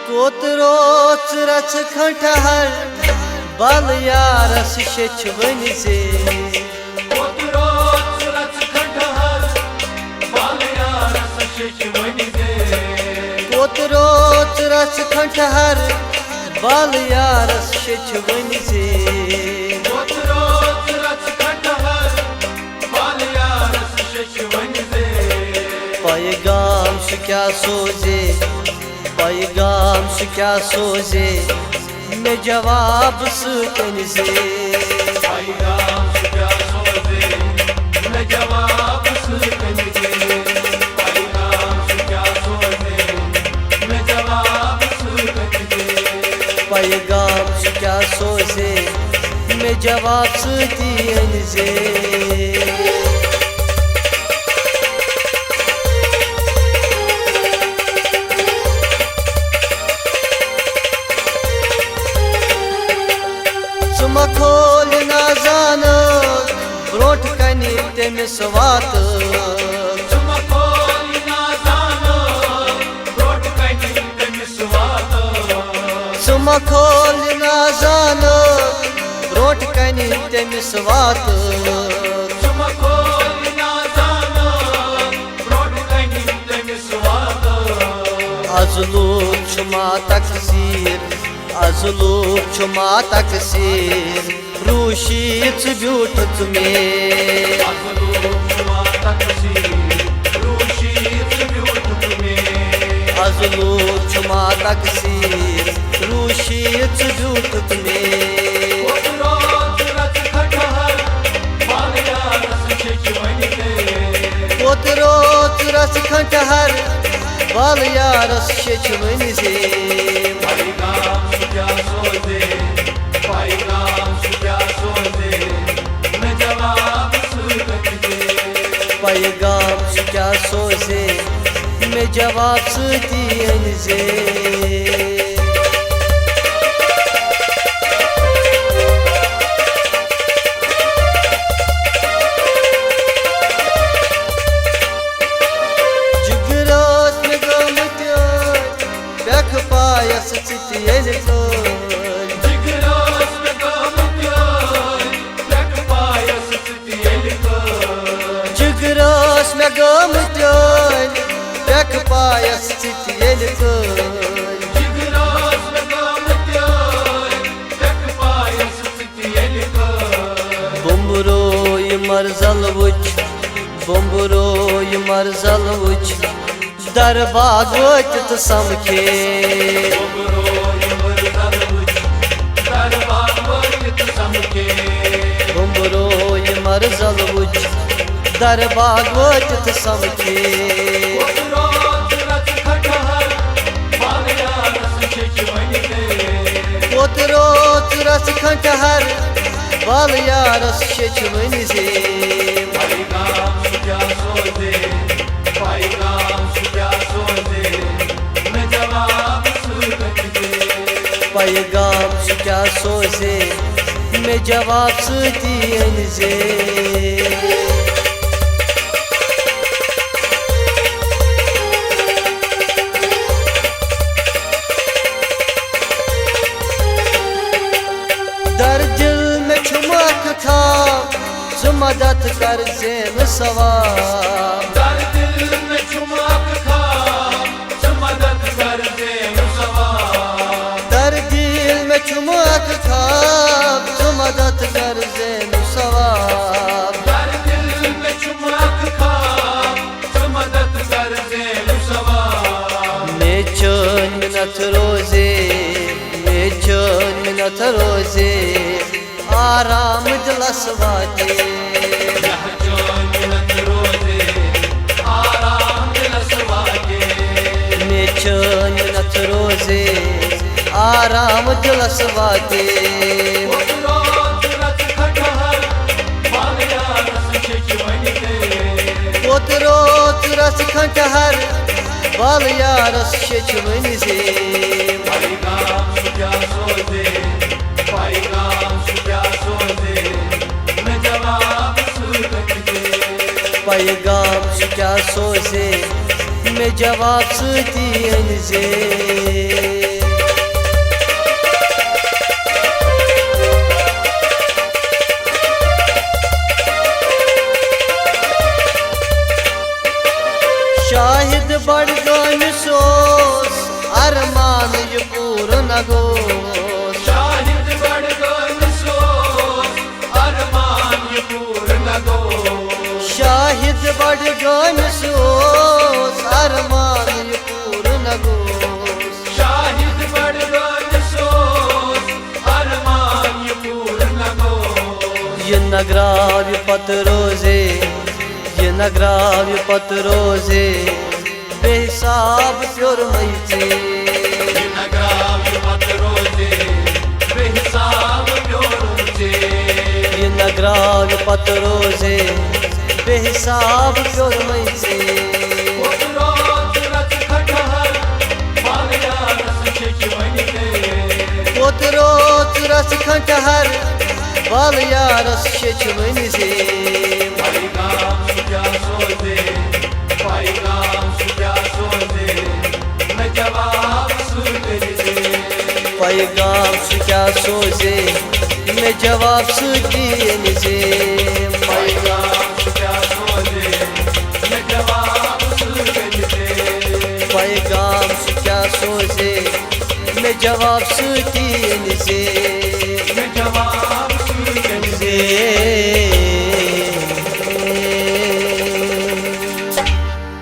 कोतरोच रच खंडहर बल यारस शेचवन से कोतरोच रच खंडहर बल यारस शेचवन से कोतरोच रच खंडहर बल यारस शेचवन से कोतरोच रच खंडहर बल यारस शेचवन से पैगाम सु क्या सोजे पैगाम सु क्या सोजे मैं जवाब सुन से पैगाम सु क्या सोजे मैं जवाब सुन से पैगाम सु क्या सोजे मैं जवाब सुन से पैगाम सु क्या सोजे मैं जवाब सुन से खोल ना जान ब्रोट कनी तेमिस वात खोल ना जान ब्रोट कनी तेमिस वात खोल ना जान ब्रोट कनी तेमिस वात खोल ना जान ब्रोट कनी तेमिस वात अजलूब छुमा तकसीर अजलूब छुमा तकसीर रूशीत ब्यूट में अजलूब छुमा तकसीर रूशीत ब्यूट में अजलूब छुमा तकसीर रूशीत ब्यूट में कोतरोच रच खंडहर बल यारस शेचवन से कोतरोच रच खंडहर बल यारस शेचवन से पैगाम सु क्या सोजे पैगाम सु क्या सोजे मैं जवाब सुन से पैगाम सु क्या सोजे मैं जवाब सुन से पायस चितियल जिगरास में काम क्यों लग पायस चितियल जिगरास में गम लग पायस चितियल जिगरास में काम क्यों लग पायस चितियल बम्बरो ये मरजल वुच बम्बरो ये मरजल वुच दरबाग वत समखे बम्बरो ये मरजल वुच दरबाग वत समखे कोतरोच रच खंडहर बल यारस शेचवन से पैगाम सु क्या सोजे पैगाम सु क्या सोजे मैं जवाब सुन से पैगाम सु क्या सोजे मैं जवाब सुन से दर दिल में छुमक था जो मदद कर जेन सवाब दर दिल में छुमक था जो मदद कर जेन सवाब दर दिल में छुमक था जो मदद कर जेन सवाब दर दिल में छुमक था जो मदद कर जेन सवाब मैं चैन मिनत रोजे मैं चैन मिनत रोजे आराम दिलस वाते मैं चैन मिनत रोजे आराम दिलस वाते कोतरोच रच खंडहर बल यारस शेचवन से पैगाम सु क्या सोजे पैगाम सु क्या सोजे मैं जवाब सुन से पैगाम सु क्या सोजे मैं जवाब सुन से बड़गाम सोस अरमान ये पूर्ण न गोस शाहिद बड़गाम सोस अरमान ये पूर्ण गोस शाहिद बड़गाम सोस अरमान ये पूर्ण गोस शाहिद बड़गाम सोस अरमान ये पूर्ण गोस ये नगराव पत रोजे ये नगराव पत रोजे बेहिसाब प्योर मईचे ये नगराव पत रोजे बेहिसाब प्योर ये नगराव पत रोजे बेहिसाब प्योर मईचे पोतरोत रस खंडहर बाल यारस शेचवनी से पैगाम सुजा सोजे पैगाम सुजा सोजे मैं जवाब सुन दे पैगाम क्या सोजे मैं जवाब सुन से पैगाम सुजा सोजे मैं जवाब सुन दे पैगाम क्या सोजे मैं जवाब सुन से मैं जवाब सुन दे